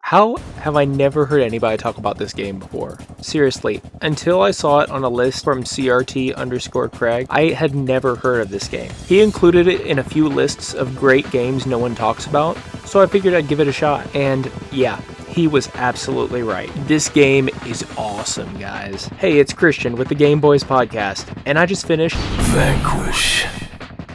How have I never heard anybody talk about this game before? Seriously, until I saw it on a list from CRT_Craig, I had never heard of this game. He included it in a few lists of great games no one talks about, so I figured I'd give it a shot. And yeah, he was absolutely right. This game is awesome, guys. Hey, it's Christian with the Game Boys Podcast, and I just finished Vanquish.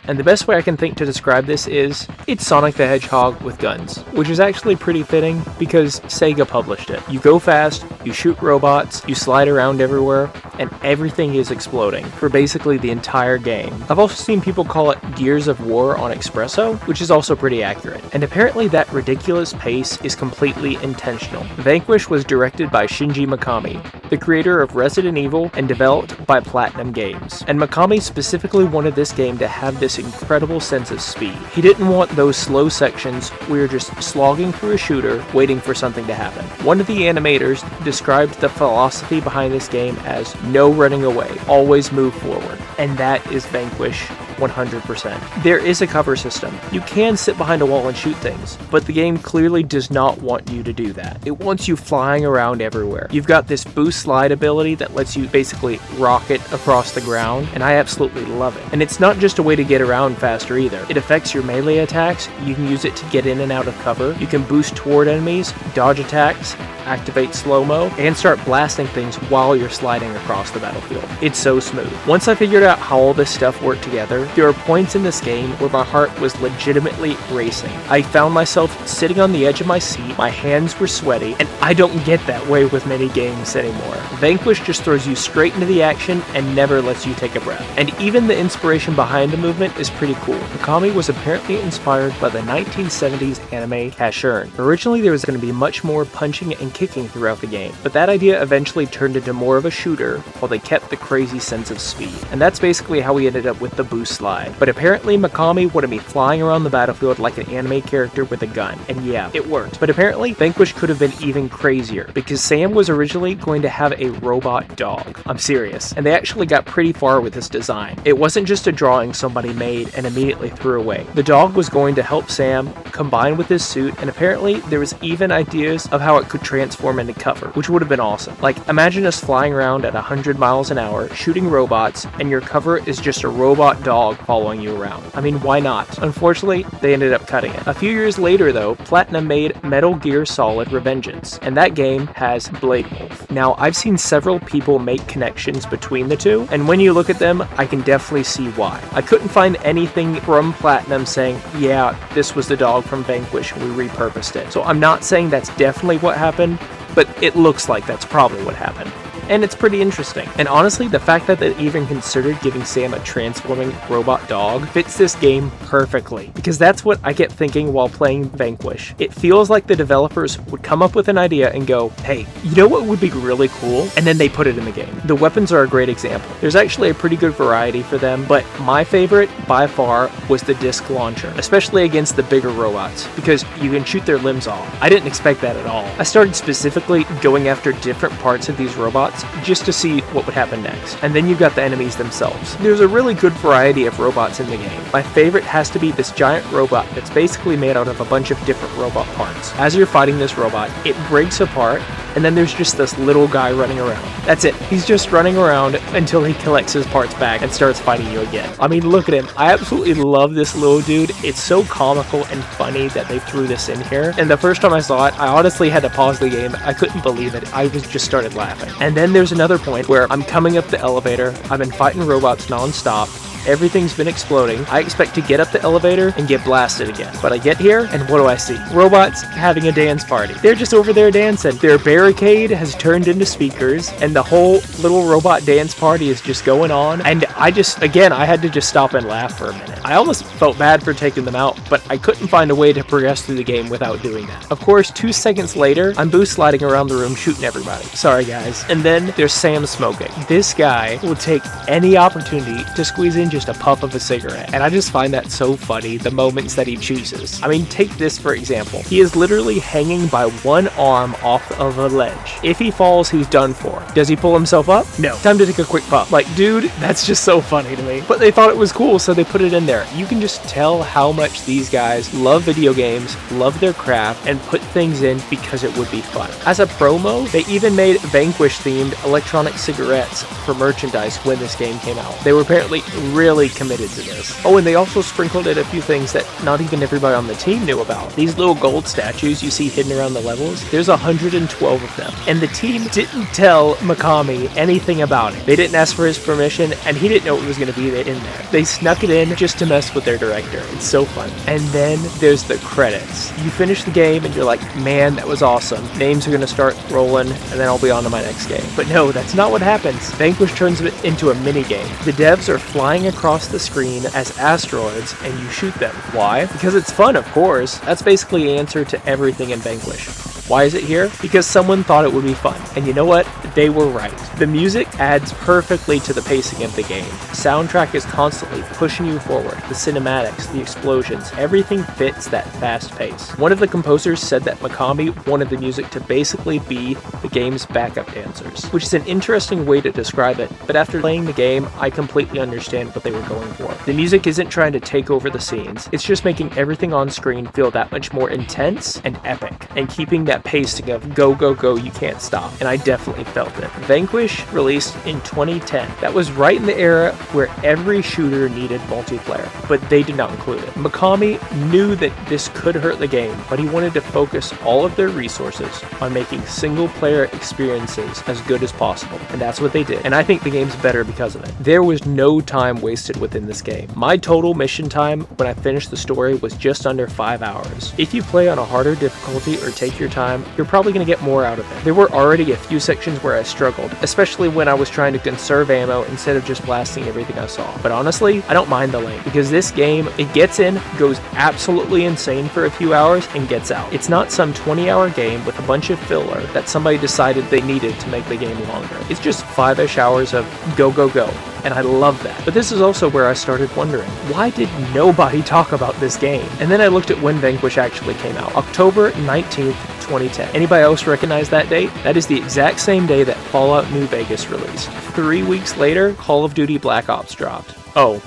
And the best way I can think to describe this is, it's Sonic the Hedgehog with guns, which is actually pretty fitting because Sega published it. You go fast, you shoot robots, you slide around everywhere, and everything is exploding for basically the entire game. I've also seen people call it Gears of War on Espresso, which is also pretty accurate. And apparently that ridiculous pace is completely intentional. Vanquish was directed by Shinji Mikami, the creator of Resident Evil and developed by PlatinumGames. And Mikami specifically wanted this game to have this incredible sense of speed. He didn't want those slow sections where you're just slogging through a shooter waiting for something to happen. One of the animators described the philosophy behind this game as no running away, always move forward. And that is Vanquish 100%. There is a cover system. You can sit behind a wall and shoot things, but the game clearly does not want you to do that. It wants you flying around everywhere. You've got this boost slide ability that lets you basically rocket across the ground, and I absolutely love it. And it's not just a way to get around faster either. It affects your melee attacks. You can use it to get in and out of cover. You can boost toward enemies, dodge attacks, activate slow-mo, and start blasting things while you're sliding across the battlefield. It's so smooth. Once I figured out how all this stuff worked together, there are points in this game where my heart was legitimately racing. I found myself sitting on the edge of my seat, my hands were sweaty, and I don't get that way with many games anymore. Vanquish just throws you straight into the action and never lets you take a breath. And even the inspiration behind the movement is pretty cool. Mikami was apparently inspired by the 1970s anime Casshern. Originally there was going to be much more punching and kicking throughout the game, but that idea eventually turned into more of a shooter while they kept the crazy sense of speed. And that's basically how we ended up with the boost slide. But apparently Mikami wanted me flying around the battlefield like an anime character with a gun. And yeah, it worked. But apparently Vanquish could have been even crazier because Sam was originally going to have a robot dog. I'm serious. And they actually got pretty far with this design. It wasn't just a drawing somebody made and immediately threw away. The dog was going to help Sam combine with his suit, and apparently there was even ideas of how it could transform into cover, which would have been awesome. Like, imagine us flying around at 100 miles an hour, shooting robots, and your cover is just a robot dog following you around. I mean, why not? Unfortunately, they ended up cutting it. A few years later though, Platinum made Metal Gear Solid Revengeance, and that game has Blade Wolf. Now, I've seen several people make connections between the two, and when you look at them, I can definitely see why. I couldn't find anything from Platinum saying, yeah, this was the dog from Vanquish and we repurposed it. So I'm not saying that's definitely what happened, but it looks like that's probably what happened. And it's pretty interesting. And honestly, the fact that they even considered giving Sam a transforming robot dog fits this game perfectly, because that's what I kept thinking while playing Vanquish. It feels like the developers would come up with an idea and go, hey, you know what would be really cool? And then they put it in the game. The weapons are a great example. There's actually a pretty good variety for them, but my favorite by far was the disc launcher, especially against the bigger robots, because you can shoot their limbs off. I didn't expect that at all. I started specifically going after different parts of these robots just to see what would happen next. And then you've got the enemies themselves. There's a really good variety of robots in the game. My favorite has to be this giant robot that's basically made out of a bunch of different robot parts. As you're fighting this robot, it breaks apart, and then there's just this little guy running around. That's it. He's just running around until he collects his parts back and starts fighting you again. I mean, look at him. I absolutely love this little dude. It's so comical and funny that they threw this in here. And the first time I saw it, I honestly had to pause the game. I couldn't believe it. I just started laughing. And then there's another point where I'm coming up the elevator. I've been fighting robots nonstop. Everything's been exploding. I expect to get up the elevator and get blasted again. But I get here, and what do I see? Robots having a dance party. They're just over there dancing. Their barricade has turned into speakers, and the whole little robot dance party is just going on. And I had to just stop and laugh for a minute. I almost felt bad for taking them out, but I couldn't find a way to progress through the game without doing that. Of course, 2 seconds later, I'm boost sliding around the room shooting everybody. Sorry guys. And then there's Sam smoking. This guy will take any opportunity to squeeze in just a puff of a cigarette. And I just find that so funny, the moments that he chooses. I mean, take this for example. He is literally hanging by one arm off of a ledge. If he falls, he's done for. Does he pull himself up? No. Time to take a quick puff. Like, dude, that's just so funny to me. But they thought it was cool, so they put it in there. You can just tell how much these guys love video games, love their craft, and put things in because it would be fun. As a promo, they even made Vanquish-themed electronic cigarettes for merchandise when this game came out. They were apparently really committed to this. Oh, and they also sprinkled in a few things that not even everybody on the team knew about. These little gold statues you see hidden around the levels, there's 112 of them. And the team didn't tell Mikami anything about it. They didn't ask for his permission, and he didn't know it was going to be in there. They snuck it in just to mess with their director. It's so fun. And then there's the credits. You finish the game and you're like, man, that was awesome. Names are going to start rolling, and then I'll be on to my next game. But no, that's not what happens. Vanquish turns it into a mini-game. The devs are flying across the screen as asteroids, and you shoot them. Why? Because it's fun, of course. That's basically the answer to everything in Vanquish. Why is it here? Because someone thought it would be fun. And you know what? They were right. The music adds perfectly to the pacing of the game. The soundtrack is constantly pushing you forward. The cinematics, the explosions, everything fits that fast pace. One of the composers said that Mikami wanted the music to basically be the game's backup dancers, which is an interesting way to describe it, but after playing the game, I completely understand what they were going for. The music isn't trying to take over the scenes, it's just making everything on screen feel that much more intense and epic, and keeping that pacing of go, go, go, you can't stop, and I definitely felt it. Vanquish released in 2010. That was right in the era where every shooter needed multiplayer, but they did not include it. Mikami knew that this could hurt the game, but he wanted to focus all of their resources on making single-player experiences as good as possible, and that's what they did, and I think the game's better because of it. There was no time wasted within this game. My total mission time when I finished the story was just under 5 hours. If you play on a harder difficulty or take your time, you're probably going to get more out of it. There were already a few sections where I struggled, especially when I was trying to conserve ammo instead of just blasting everything I saw. But honestly, I don't mind the length, because this game, it gets in, goes absolutely insane for a few hours, and gets out. It's not some 20-hour game with a bunch of filler that somebody decided they needed to make the game longer. It's just 5-ish hours of go, go, go. And I love that. But this is also where I started wondering, why did nobody talk about this game? And then I looked at when Vanquish actually came out. October 19th, 2010. Anybody else recognize that date? That is the exact same day that Fallout New Vegas released. 3 weeks later, Call of Duty Black Ops dropped. Oh.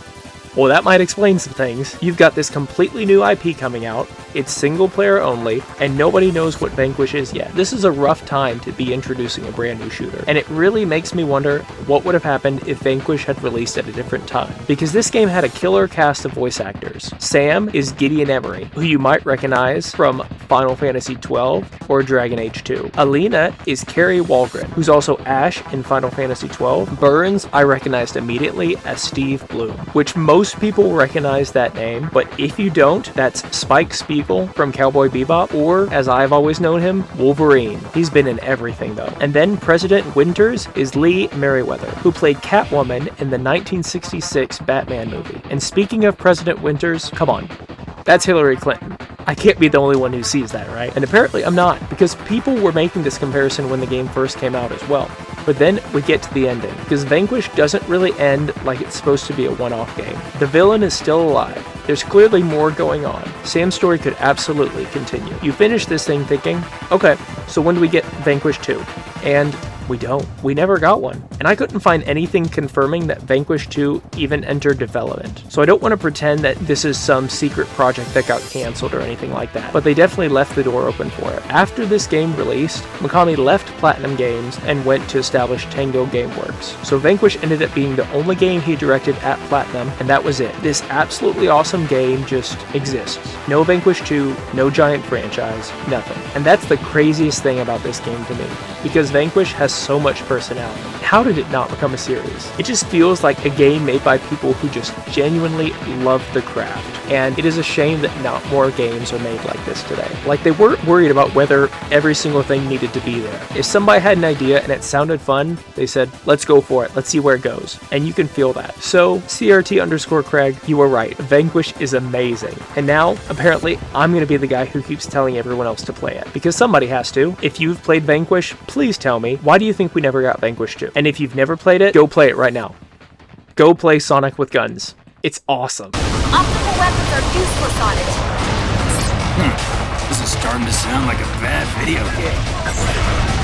Well, that might explain some things. You've got this completely new IP coming out, it's single player only, and nobody knows what Vanquish is yet. This is a rough time to be introducing a brand new shooter, and it really makes me wonder what would have happened if Vanquish had released at a different time. Because this game had a killer cast of voice actors. Sam is Gideon Emery, who you might recognize from Final Fantasy XII or Dragon Age 2. Alina is Carrie Walgren, who's also Ash in Final Fantasy XII. Burns I recognized immediately as Steve Bloom, which most people recognize that name, but if you don't, that's Spike Spiegel from Cowboy Bebop, or as I've always known him, Wolverine. He's been in everything though. And then President Winters is Lee Merriweather, who played Catwoman in the 1966 Batman movie. And speaking of President Winters, come on, that's Hillary Clinton. I can't be the only one who sees that, right? And apparently I'm not, because people were making this comparison when the game first came out as well. But then we get to the ending, because Vanquish doesn't really end like it's supposed to be a one-off game. The villain is still alive. There's clearly more going on. Sam's story could absolutely continue. You finish this thing thinking, okay, so when do we get Vanquish 2? And we don't. We never got one. And I couldn't find anything confirming that Vanquish 2 even entered development. So I don't want to pretend that this is some secret project that got cancelled or anything like that, but they definitely left the door open for it. After this game released, Mikami left PlatinumGames and went to establish Tango Gameworks. So Vanquish ended up being the only game he directed at Platinum, and that was it. This absolutely awesome game just exists. No Vanquish 2, no giant franchise, nothing. And that's the craziest thing about this game to me, because Vanquish has so much personality. How did it not become a series? It just feels like a game made by people who just genuinely love the craft. And it is a shame that not more games are made like this today. Like, they weren't worried about whether every single thing needed to be there. If somebody had an idea and it sounded fun, they said, let's go for it, let's see where it goes. And you can feel that. So, CRT_Craig, you were right. Vanquish is amazing. And now, apparently, I'm going to be the guy who keeps telling everyone else to play it. Because somebody has to. If you've played Vanquish, please tell me, why do you think we never got Vanquish 2? And if you've never played it, go play it right now. Go play Sonic with guns. It's awesome. Optical weapons are useless on it. This is starting to sound like a bad video game.